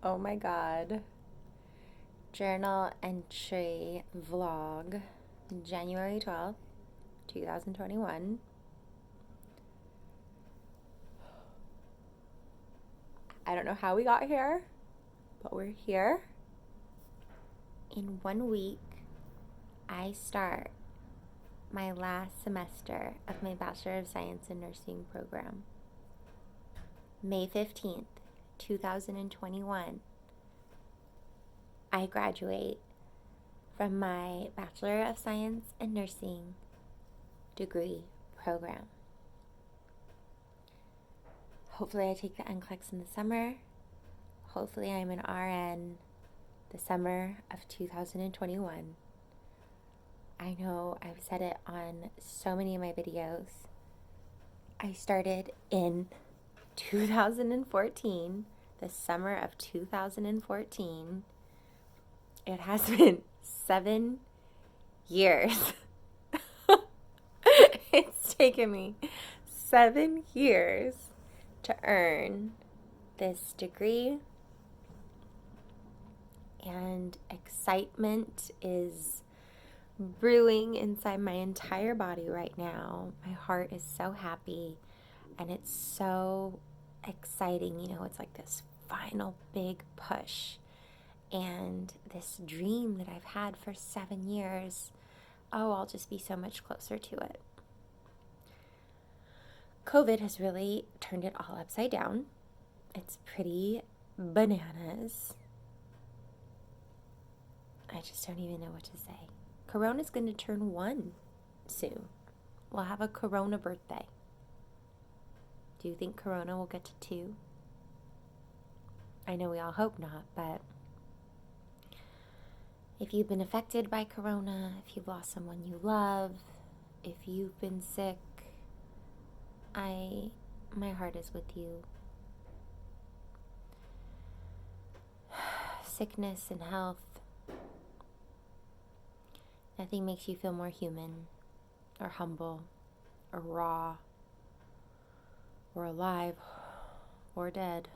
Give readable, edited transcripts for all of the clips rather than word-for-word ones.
Oh my God. Journal entry vlog, January 12th, 2021. I don't know how we got here, but we're here. In 1 week, I start my last semester of my Bachelor of Science in Nursing program. May 15th, 2021, I graduate from my Bachelor of Science in Nursing degree program. Hopefully I take the NCLEX in the summer. Hopefully I'm an RN the summer of 2021. I know I've said it on so many of my videos. I started in 2014, the summer of 2014. It has been 7 years. It's taken me 7 years to earn this degree, and excitement is brewing inside my entire body right now. My heart is so happy and it's so exciting. It's like this final big push, and this dream that I've had for 7 years, I'll just be so much closer to it. COVID has really turned it all upside down. It's pretty bananas. I just don't even know what to say. Corona's going to turn 1 soon. We'll have a Corona birthday. Do you think Corona will get to 2? I know we all hope not, but if you've been affected by Corona, if you've lost someone you love, if you've been sick, my heart is with you. Sickness and health, nothing makes you feel more human or humble or raw or alive or dead,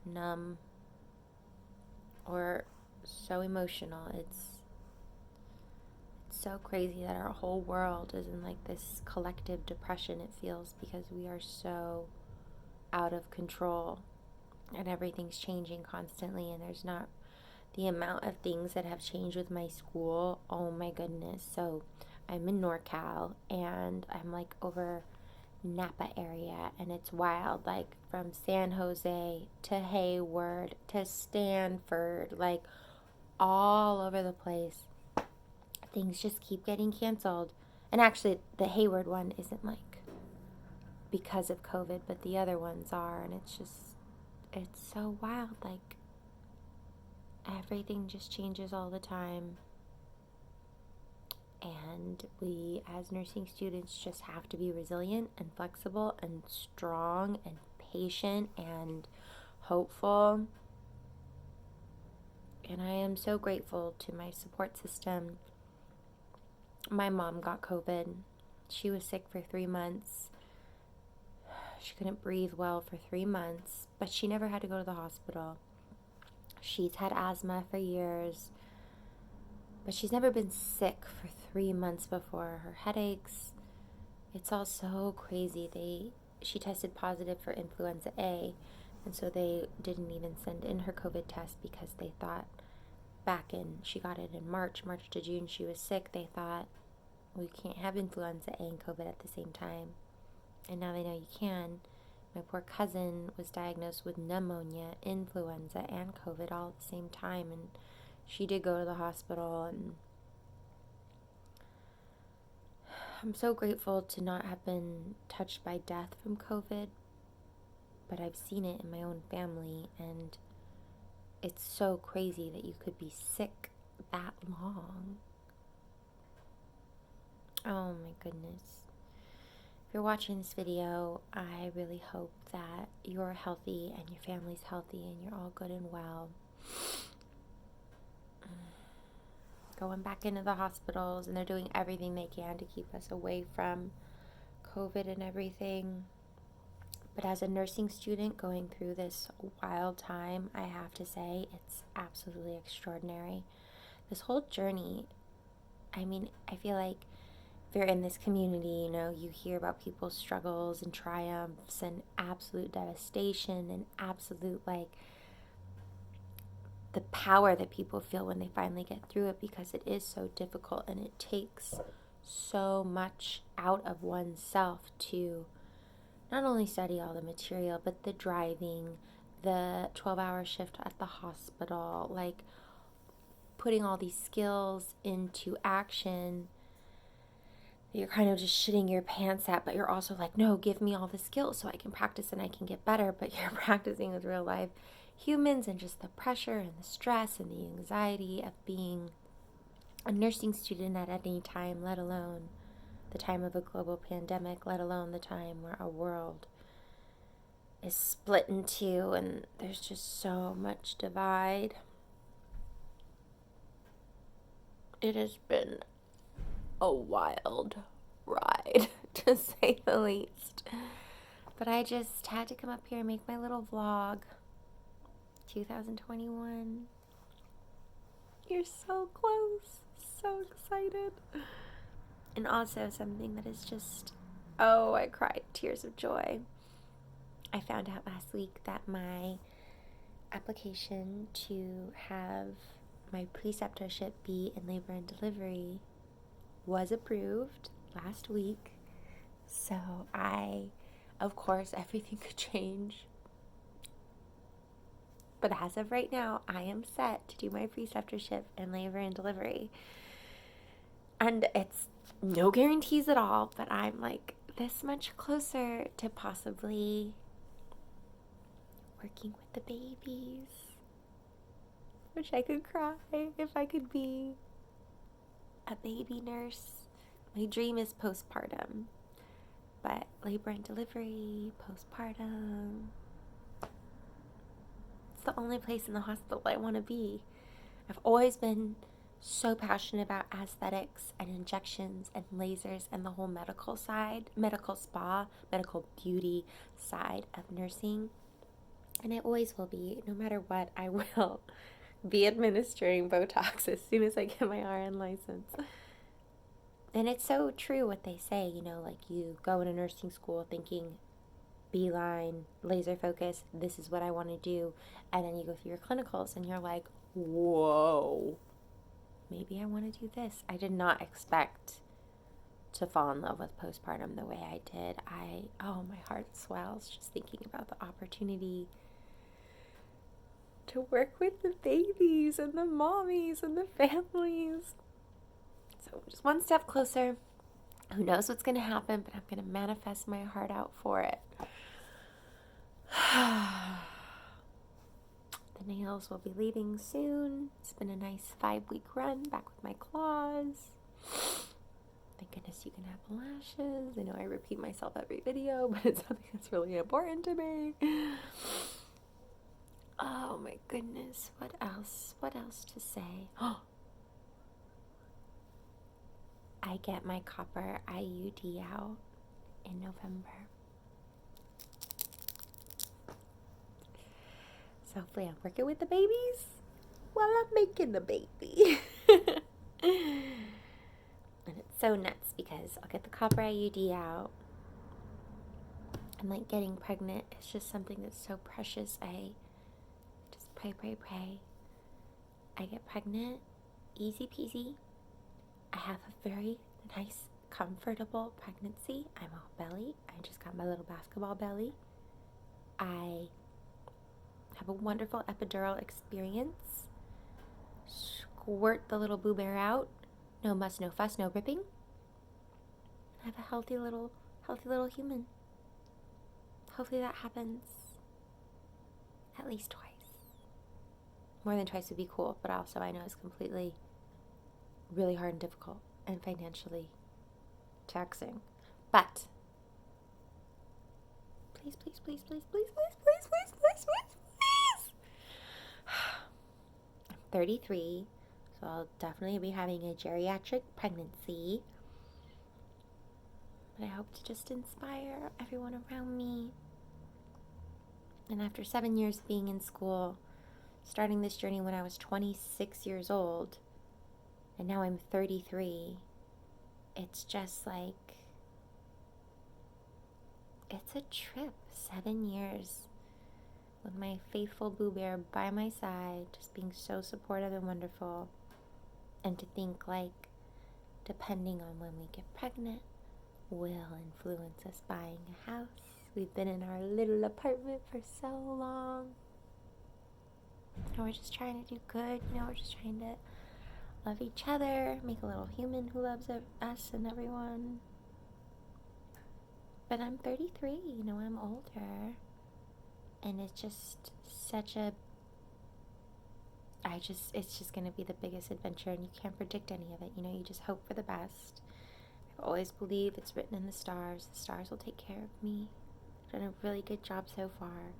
numb or so emotional. It's so crazy that our whole world is in like this collective depression, it feels, because we are so out of control and everything's changing constantly, and there's not the amount of things that have changed with my school. Oh my goodness. So I'm in NorCal and I'm like over Napa area, and it's wild, like from San Jose to Hayward to Stanford, like all over the place. Things just keep getting canceled. And actually, the Hayward one isn't like because of COVID, but the other ones are. And it's so wild. Like, everything just changes all the time. And we, as nursing students, just have to be resilient and flexible and strong and patient and hopeful. And I am so grateful to my support system. My mom got COVID. She was sick for 3 months. She couldn't breathe well for 3 months, but she never had to go to the hospital. She's had asthma for years, but she's never been sick for 3 months before. Her headaches, it's all so crazy. She tested positive for influenza A, and so they didn't even send in her COVID test because they thought she got it in March to June, she was sick. They thought, we can't have influenza A and COVID at the same time. And now they know you can. My poor cousin was diagnosed with pneumonia, influenza, and COVID all at the same time. And she did go to the hospital. And I'm so grateful to not have been touched by death from COVID. But I've seen it in my own family. And it's so crazy that you could be sick that long. Oh my goodness. If you're watching this video, I really hope that you're healthy and your family's healthy and you're all good and well. Going back into the hospitals, and they're doing everything they can to keep us away from COVID and everything. But as a nursing student going through this wild time, I have to say it's absolutely extraordinary. This whole journey, I mean, I feel like if you're in this community, you hear about people's struggles and triumphs and absolute devastation and absolute, the power that people feel when they finally get through it, because it is so difficult and it takes so much out of oneself to not only study all the material, but the driving, the 12-hour shift at the hospital, putting all these skills into action. You're kind of just shitting your pants at, but you're also like, no, give me all the skills so I can practice and I can get better. But you're practicing with real life humans, and just the pressure and the stress and the anxiety of being a nursing student at any time, let alone the time of a global pandemic, let alone the time where a world is split in two and there's just so much divide. It has been a wild ride, to say the least. But I just had to come up here and make my little vlog. 2021. You're so close. So excited. And also something that is just, I cried tears of joy. I found out last week that my application to have my preceptorship be in labor and delivery was approved last week. So of course, everything could change. But as of right now, I am set to do my preceptorship in labor and delivery. And it's no guarantees at all, but I'm this much closer to possibly working with the babies. Wish I could cry if I could be a baby nurse. My dream is postpartum, but labor and delivery, postpartum, it's the only place in the hospital I want to be. I've always been so passionate about aesthetics and injections and lasers and the whole medical side, medical spa, medical beauty side of nursing. And I always will be. No matter what, I will be administering Botox as soon as I get my RN license. And it's so true what they say, you go into nursing school thinking beeline, laser focus, this is what I want to do. And then you go through your clinicals and you're like, whoa, maybe I want to do this. I did not expect to fall in love with postpartum the way I did. My heart swells just thinking about the opportunity to work with the babies and the mommies and the families. So just one step closer. Who knows what's going to happen, but I'm going to manifest my heart out for it. The nails will be leaving soon. It's been a nice 5-week run back with my claws. Thank goodness you can have lashes. I know I repeat myself every video, but it's something that's really important to me. Oh my goodness. What else? What else to say? I get my copper IUD out in November. So hopefully I'm working with the babies while I'm making the baby. And it's so nuts because I'll get the copper IUD out. And getting pregnant is just something that's so precious. I just pray. I get pregnant, easy peasy. I have a very nice, comfortable pregnancy. I'm all belly. I just got my little basketball belly. I have a wonderful epidural experience. Squirt the little boo bear out. No muss, no fuss, no ripping. I have a healthy little human. Hopefully that happens at least twice. More than twice would be cool, but also I know it's completely really hard and difficult and financially taxing. But please. I'm 33, so I'll definitely be having a geriatric pregnancy. But I hope to just inspire everyone around me And after 7 years of being in school, starting this journey when I was 26 years old, and now I'm 33, it's just like, it's a trip. 7 years with my faithful Boo Bear by my side, just being so supportive and wonderful. And to think like, depending on when we get pregnant, will influence us buying a house. We've been in our little apartment for so long. And we're just trying to do good. We're just trying to love each other, make a little human who loves us and everyone. But I'm 33, I'm older. And it's just such a... it's just going to be the biggest adventure, and you can't predict any of it. You just hope for the best. I've always believed it's written in the stars. The stars will take care of me. I've done a really good job so far.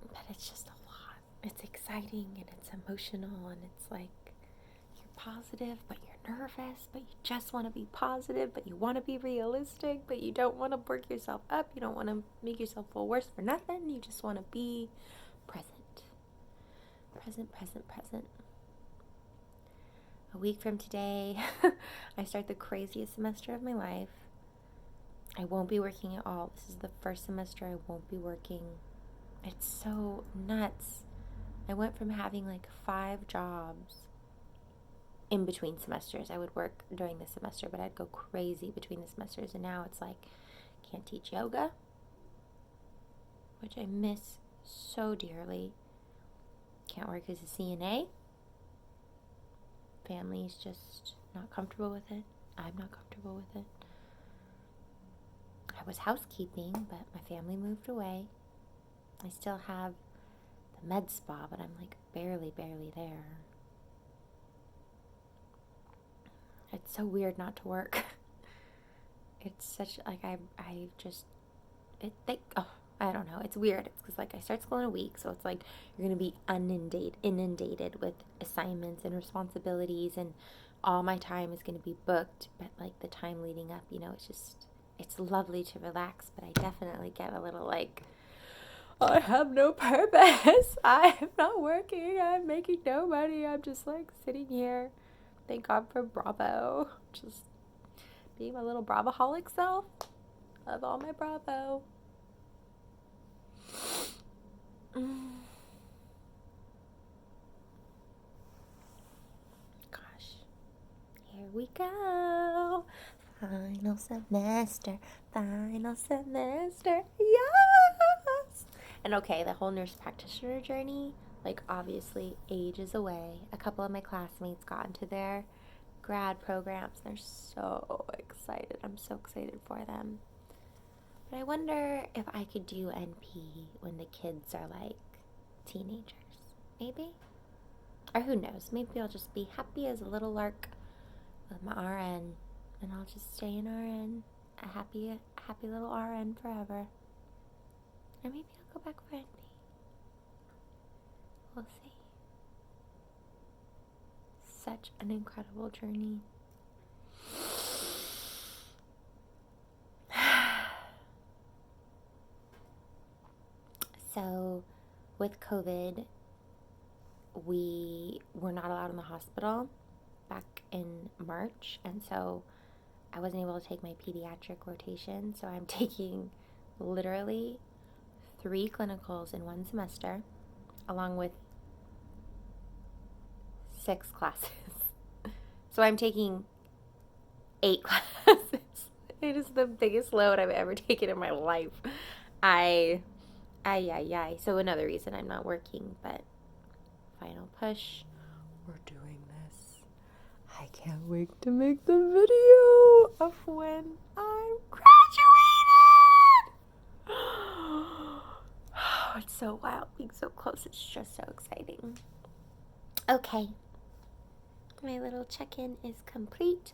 But it's just a lot. It's exciting, and it's emotional, and it's like, you're positive, but you're nervous, but you just want to be positive, but you want to be realistic, but you don't want to work yourself up. You don't want to make yourself feel worse for nothing. You just want to be present. Present, present, present. A week from today, I start the craziest semester of my life. I won't be working at all. This is the first semester I won't be working. It's so nuts. I went from having like 5 jobs in between semesters. I would work during the semester, but I'd go crazy between the semesters. And now it's like, can't teach yoga, which I miss so dearly. Can't work as a CNA. Family's just not comfortable with it. I'm not comfortable with it. I was housekeeping, but my family moved away. I still have the med spa, but I'm like barely there. It's so weird not to work. It's such, like, I don't know. It's weird. It's because, like, I start school in a week, so it's like you're going to be inundated with assignments and responsibilities, and all my time is going to be booked. But, like, the time leading up, it's lovely to relax, but I definitely get a little, like, I have no purpose. I am not working. I'm making no money. I'm just, like, sitting here. Thank God for Bravo. Just being my little Bravoholic self. Love all my Bravo. Gosh. Here we go. Final semester. Yes! And okay, the whole nurse practitioner journey, like, obviously ages away. A couple of my classmates got into their grad programs. They're so excited. I'm so excited for them. But I wonder if I could do NP when the kids are like teenagers. Maybe? Or who knows? Maybe I'll just be happy as a little lark with my RN, and I'll just stay in RN, a happy little RN forever. Or maybe I'll go back for NP. We'll see. Such an incredible journey. So, with COVID, we were not allowed in the hospital back in March, and so I wasn't able to take my pediatric rotation, so I'm taking literally 3 clinicals in one semester, along with 6 classes. So I'm taking 8 classes. It is the biggest load I've ever taken in my life. So another reason I'm not working, but final push. We're doing this. I can't wait to make the video of when I'm graduated. Oh, it's so wild being so close. It's just so exciting. Okay. My little check-in is complete.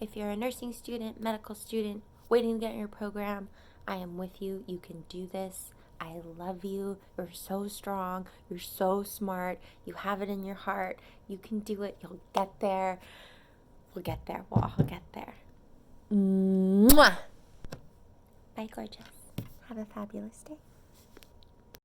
If you're a nursing student, medical student, waiting to get in your program, I am with you. You can do this. I love you. You're so strong. You're so smart. You have it in your heart. You can do it. You'll get there. We'll get there. We'll all get there. Mwah! Bye, gorgeous. Have a fabulous day.